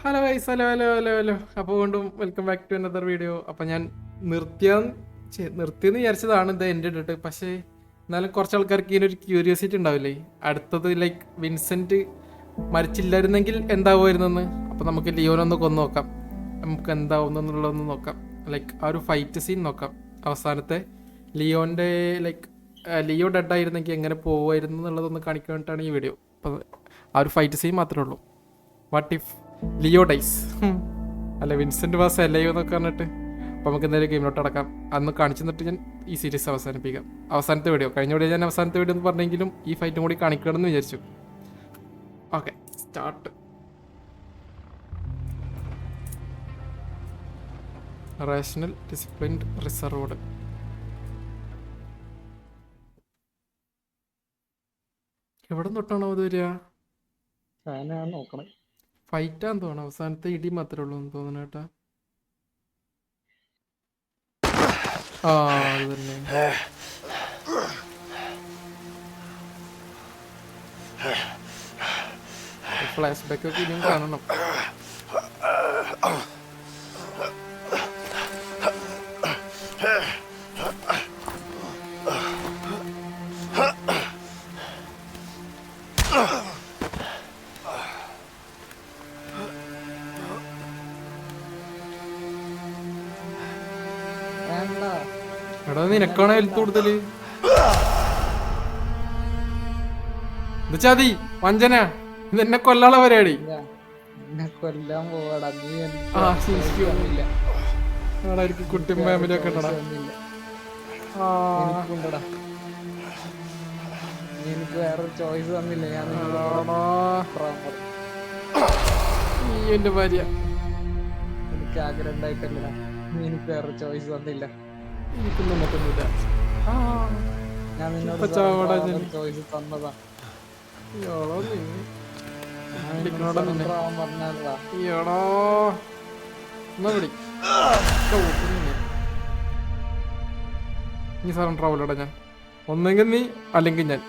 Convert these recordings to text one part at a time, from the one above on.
Hello guys, hello hello hello hello. അപ്പോൾ വീണ്ടും welcome back to another video. അപ്പോൾ ഞാൻ നിർത്തിയെന്ന് വിചാരിച്ചതാണ് ഇത് എൻ്റെ ഇട്ടിട്ട്. പക്ഷേ എന്നാലും കുറച്ച് ആൾക്കാർക്ക് ഇതിനൊരു ക്യൂരിയോസിറ്റി ഉണ്ടാവില്ലേ, അടുത്തത് ലൈക്ക് വിൻസെൻറ്റ് മരിച്ചില്ലായിരുന്നെങ്കിൽ എന്താവുമായിരുന്നെന്ന്. അപ്പോൾ നമുക്ക് ലിയോനൊന്ന് കൊന്നു നോക്കാം, നമുക്ക് എന്താവുന്നുള്ളതൊന്ന് നോക്കാം. ലൈക്ക് ആ ഒരു ഫൈറ്റ് സീൻ നോക്കാം. അവസാനത്തെ ലിയോൻ്റെ ലൈക്ക് ലിയോ ഡെഡ് ആയിരുന്നെങ്കിൽ എങ്ങനെ പോകുമായിരുന്നു എന്നുള്ളതൊന്ന് കാണിക്കാൻ വേണ്ടിയിട്ടാണ് ഈ വീഡിയോ. അപ്പോൾ ആ ഒരു ഫൈറ്റ് സീൻ മാത്രമേ ഉള്ളൂ. വാട്ട് ഇഫ് ലിയോ ഡൈസ്, അല്ല വിൻസെന്റ് വാസ് എലയോ എന്നൊക്കെ പറഞ്ഞിട്ട്. അപ്പോൾ നമുക്ക് എന്തായാലും ഗെയിമിലോട്ട് അടക്കാം. അന്ന് കാണിച്ചു തന്നിട്ട് ഞാൻ ഈ സീരീസ് അവസാനിപ്പിക്കാം. അവസാനത്തെ വീഡിയോ, കഴിഞ്ഞ വീഡിയോ ഞാൻ അവസാനത്തെ വീഡിയോ എന്ന് പറഞ്ഞെങ്കിലും ഈ ഫൈറ്റും കൂടി കാണിക്കണമെന്ന് വിചാരിച്ചു. Okay, start. Rational, disciplined, reserved. എവിടെ തൊട്ടാണോ അത് വരിക? നോക്കണം. ഫൈറ്റാന്ന് തോന്നണം. അവസാനത്തെ ഇടി മാത്രമേ ഉള്ളൂ എന്ന് തോന്നുന്നു കേട്ടാ. ആ അത് തന്നെ. ഫ്ലാഷ് ബാക്ക് ഒക്കെ ഇനിയും കാണണം. എടാ നിനക്കാണോ ഹെൽത്ത് കൂടുതല്? ഇത് ചതി, വഞ്ചന, ഇതെന്നെ കൊല്ലാനുള്ള പരിപാടി. കൊല്ലാൻ പോവാടാ നീ. കുട്ടിയും ഫാമിലി ഒക്കെ ഉണ്ടടാ. എനിക്ക് വേറെ ചോയ്സ് തന്നില്ല. ഞാൻ എന്റെ ഭാര്യ, എനിക്ക് ആഗ്രഹം ഉണ്ടായിട്ടല്ല, എനിക്ക് വേറെ ചോയ്സ് തന്നില്ല. എനിക്കൊന്നും പറ്റുന്നില്ല. ഞാൻ നിന്നോട് ചോയ്സ് തന്നതാ. നീ സറണ്ടർ ആവൂലടാ. ഞാൻ ഒന്നെങ്കിൽ നീ അല്ലെങ്കിൽ ഞാൻ.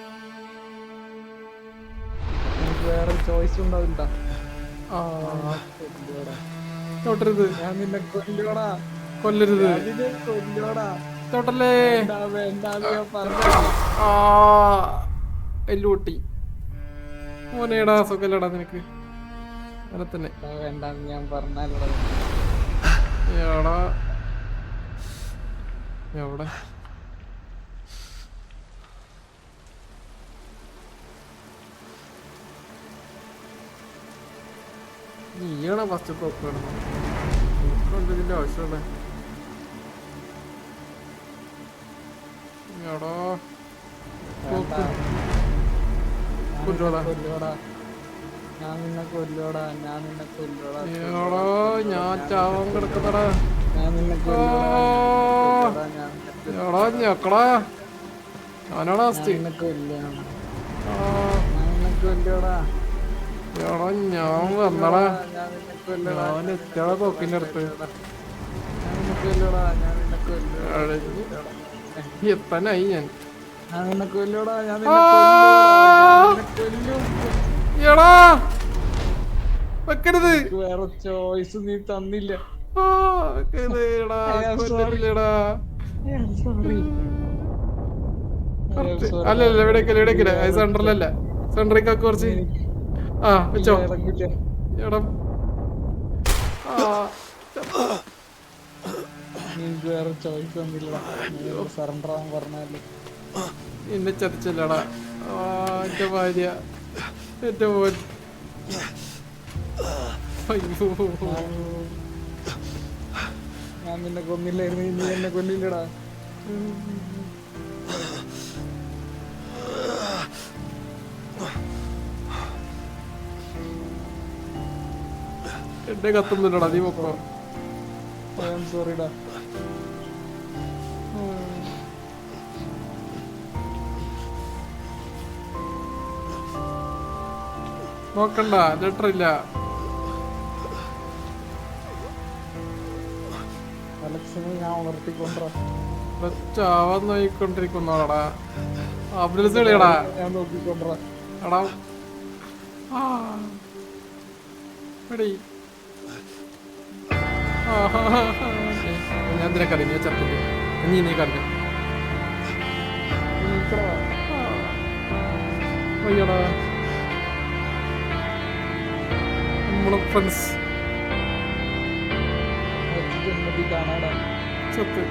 എനിക്ക് വേറെ ചോയ്സ് ഉണ്ടാവില്ല. തൊട്ടരുത്, ഞാൻ നിന്നെ കൊല്ലോടാ. കൊല്ലരുത്, കൊല്ലോടാ. തൊട്ടല്ലേ. എല്ലുപൊട്ടി മോനേടാ. സുഖല്ലടാ നിനക്ക്? അങ്ങനെ തന്നെ വേണ്ടാന്ന് ഞാൻ പറഞ്ഞാലോ. എടാ എവിടെ? നീയാണോ ഫസ്റ്റ് തോക്കണം? എനിക്കുണ്ട് ഇതിന്റെ ആവശ്യമുള്ള. എടാ കൊല്ലോടാ. ഞാൻ നിന്നെ കൊല്ലോടാ. ഞാൻ നിന്നെ കൊല്ലോടാ. എടാ ഞാൻ ചാവാൻ കിടക്കുന്നടാ. ഞാൻ നിന്നെ എടാ ഞക്കടാ, ഞാനാടാ ഫസ്റ്റ്. എടാ ഞാൻ വന്നടാ. ഞാൻ എത്തിയാടാ തോക്കിന്റെ അടുത്ത്. എത്താനായി ഞാൻ. എടാ വെക്കരുത്. വേറെ ചോയ്സ് നീ തന്നില്ല. അല്ലല്ല എവിടേക്കല്ല സെന്ററിലല്ല. സെന്ററിക്കൊക്കെ കുറച്ച് വെച്ചോ. എടാ വേറെ ചോയ്സ് തന്നില്ല. സറണ്ടർ ആവാൻ പറഞ്ഞാല് എന്നെ ചതിച്ചല്ലടാ. എന്റെ ഭാര്യ, എന്റെ മോൻ. അയ്യോ ഞാൻ നിന്നെ കൊന്നില്ലായിരുന്നു. നീ എന്നെ കൊല്ലില്ലടാ. എന്റെ കത്തുന്നില്ലടാ. നീ പൊക്കോ. സോറിടാ. നോക്കണ്ട, ലെറ്റർ ഇല്ല. അലക്സിനെ ഞാൻ ഉണർത്തിക്കൊണ്ടാ. ചാവാൻ നോക്കിക്കൊണ്ടിരിക്കുന്നോടാ. ആംബുലൻസ് കളിയടാ. ഞാൻ നോക്കിക്കൊണ്ടാ. എടാ എടീ ഞാൻ നിനക്കറിയ നീ ചത്തില്ല നീ കണ്ടു അയ്യടാ നമ്മളെ ഫ്രണ്ട്സ് കാണാടാ ചത്ത്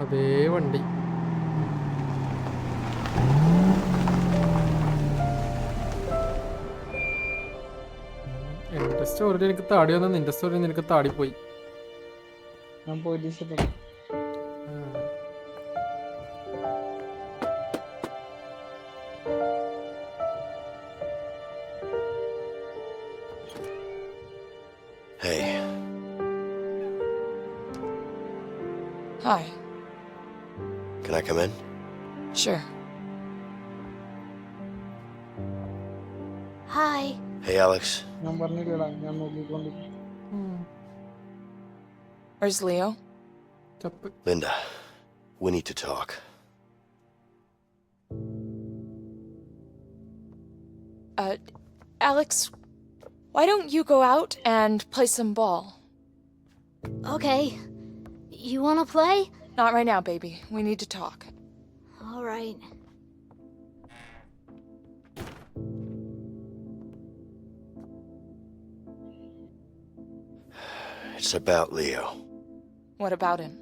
അതേ വണ്ടി എന്റെ സ്റ്റോറിയിൽ എനിക്ക് താടി വന്നു നിന്റെ സ്റ്റോറിയിൽ നിനക്ക് താടി പോയി ഞാൻ police Hey. Hi. Can I come in? Sure. Hi. Hey, Alex. ഞാൻ പറഞ്ഞില്ലടാ ഞാൻ നോക്കിക്കൊണ്ട് Where's Leo? ചപ്പ് Linda, we need to talk. Alex, why don't you go out and play some ball? Okay. You wanna play? Not right now, baby. We need to talk. All right. It's about Leo. What about him?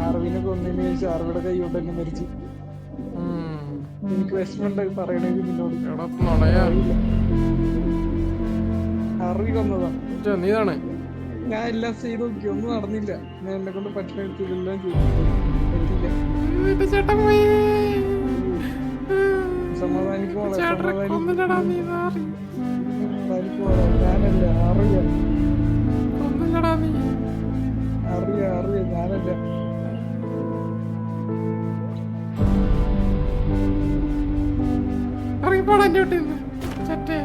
അറിവിനെ കൊന്നതിന് ശേഷം അറിവിടെ കൈകൊണ്ട് തന്നെ മരിച്ചു എനിക്ക് വിഷമുണ്ട് പറയണെങ്കിൽ നിന്നോട് അറിവ് കൊന്നതാ നീതാണ് ഞാൻ എല്ലാം ചെയ്ത് നോക്കി ഒന്നും നടന്നില്ല ഞാൻ എന്നെ കൊണ്ട് പറ്റുന്ന എല്ലാം ചെയ്തു പറ്റില്ല സമാധാനിക്കുമോളെ സമാധാനിക്കുമോളെ ഞാനല്ല അറിയാം അറിയാം ഞാനല്ല ഇറങ്ങിപ്പോടാ എന്റെ വീട്ടിൽ നിന്ന് ചറ്റേ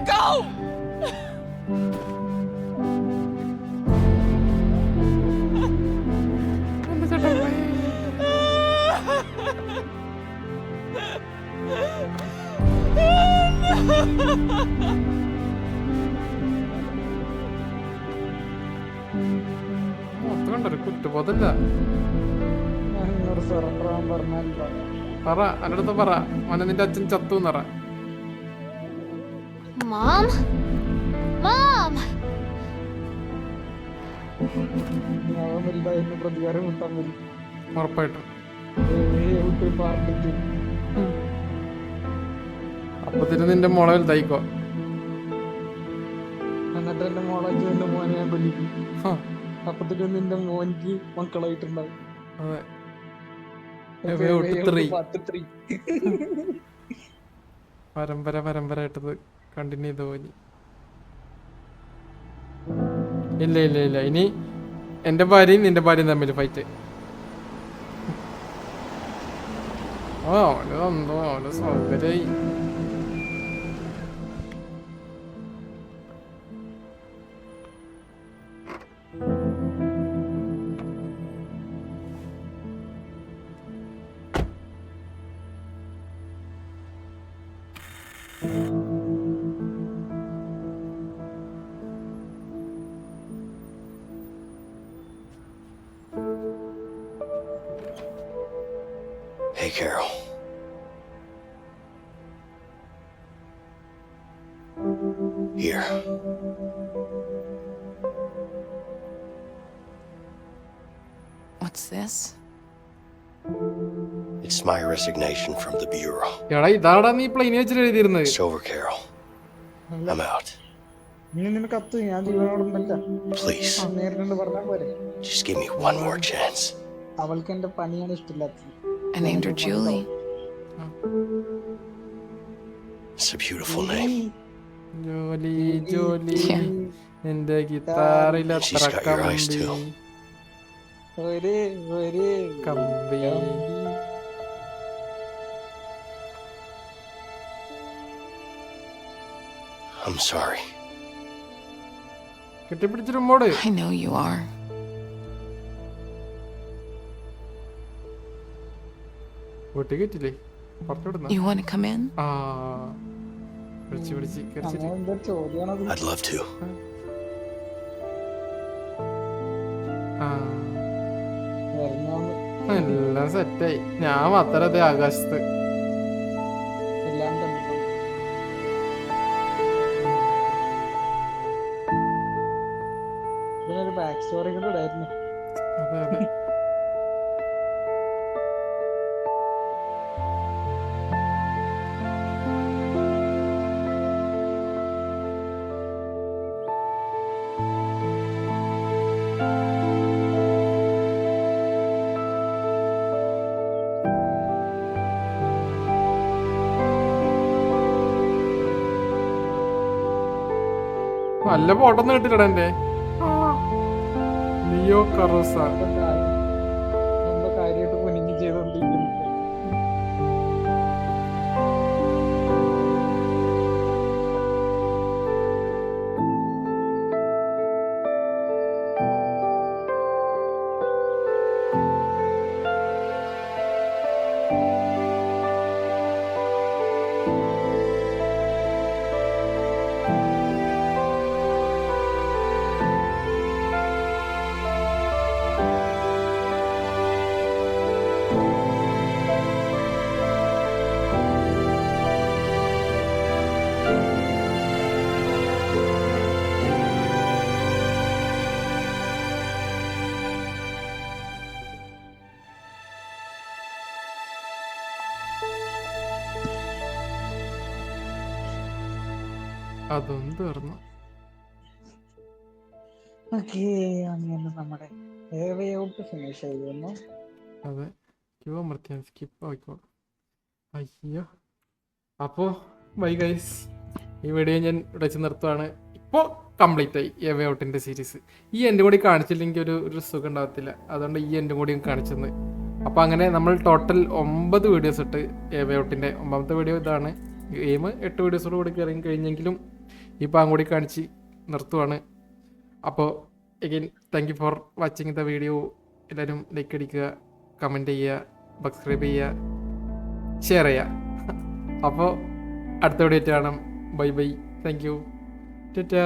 എന്റെ ചേട്ടൻ പോയി മൊത്തം കണ്ടൊരു കുറ്റബോധമില്ല ഞാൻ നിന്നോട് സറണ്ടർ ആവാൻ പറഞ്ഞാൽ പറ എൻ്റെ അടുത്ത് പറ മോനെ നിന്റെ അച്ഛൻ ചത്തു എന്നറ Mom? Mom! ഞാൻ വലുതായിരുന്നു പ്രതികാരം കിട്ടാൻ വരും ഉറപ്പായിട്ടും പാർട്ടിക്ക് അപ്പത്തിന് നിന്റെ മോളെ വലുതായിക്കോ എന്നിട്ട് എന്റെ മോളാക്കി എന്റെ മോനെ ഞാൻ കൊല്ലിക്കും അപ്പത്തിന് നിന്റെ മോനിക്ക് മക്കളായിട്ടുണ്ടാവും അതെ പരമ്പര ആയിട്ടത് കണ്ടിന്യൂ ചെയ്ത് പോയി ഇല്ല ഇനി എന്റെ ഭാര്യയും നിന്റെ ഭാര്യയും തമ്മിൽ ഫൈറ്റ് അവനെന്തോ അവന് സൗകര്യായി Hey, Carol. Here. What's this? It's my resignation from the Bureau. എടാ ഇതാടാ നീ പ്ലെയിൻ വെച്ചിട്ട് എഴുതിയിരുന്നത് It's over, Carol. I'm out. ഇനി നിനക്ക് കത്ത് ഞാൻ ജീവനോടുണ്ടല്ല. Please, നേരിട്ടുണ്ട് പറഞ്ഞാൽ പോരെ. just give me one more chance. അവൾക്ക് എന്റെ പണിയാണ് ഇഷ്ടമില്ലാത്തത്. I named her Julie. It's a beautiful name. ജോലി ജോലി Yeah. എന്റെ ഗിത്താറിൽ She's അത്ര got your eyes കമ്പി too. ഒരേ ഒരേ കമ്പി. I'm sorry. കെട്ടിപ്പിടിച്ചിരുമ്പോട് I know you are. വീട്ടിൽ കെറ്റില്ലേ പുറത്തോടുന്ന You want to come in? ആ വിളിച്ച് വിളിച്ച് കരച്ചിട്ട് അങ്ങനെ എന്താ ചോദ്യമാണത്? I'd love to. ആ വരുന്നോന്ന് എല്ലാം സെറ്റായി. ഞാൻ മാത്രം അതെ ആകാശത്ത്. എല്ലാം കണ്ടിട്ടുണ്ട്. ഇതിനൊരു ബാക്ക് സ്റ്റോറി കൂടെ ഇടായിരുന്നു. അതെ അതെ. നല്ല ഫോട്ടൊന്നും കിട്ടില്ലടാ എന്റെ. ലിയോ കറൂസ. എന്തോ കാര്യമായിട്ട് കുനിഞ്ഞ് ചെയ്തോണ്ടിരിക്കുന്നു. അതും തീർന്നു. ഓക്കേ, അങ്ങനെ നമ്മുടെ വേ ഔട്ട് ഫിനിഷ് ആയിരുന്നു. അതെ ക്യൂ അമർത്തിയാൽ സ്കിപ്പ് ആയിക്കോളും. അയ്യോ അപ്പോൾ ബൈ ഗൈസ്, ഈ വീഡിയോ ഞാൻ ഇവിടെ വെച്ച് നിർത്തുവാണ്. ഇപ്പോൾ കംപ്ലീറ്റ് ആയി എ വേ ഔട്ടിൻ്റെ സീരീസ്. ഈ എൻ്റെ കൂടി കാണിച്ചില്ലെങ്കിൽ ഒരു സുഖം ഉണ്ടാകത്തില്ല. അതുകൊണ്ട് ഈ എൻ്റെ കൂടി കാണിച്ചെന്ന്. അപ്പോൾ അങ്ങനെ നമ്മൾ ടോട്ടൽ 9 വീഡിയോസ് ഇട്ട് എ വേ ഔട്ടിൻ്റെ 9ാമത്തെ വീഡിയോ ഇതാണ്. ഗെയിം 8 വീഡിയോസോട് കൂടി കയറി കഴിഞ്ഞെങ്കിലും ഇപ്പോൾ അങ്ങ് കൂടി കാണിച്ച് നിർത്തുവാണ്. അപ്പോൾ again thank you for watching the video. എല്ലാവരും ലൈക്ക് അടിക്കുക, കമൻറ്റ് ചെയ്യുക, സബ്സ്ക്രൈബ് ചെയ്യുക, ഷെയർ ചെയ്യുക. അപ്പോൾ അടുത്ത വീഡിയോ കാണാം. Bye bye, thank you, Tata.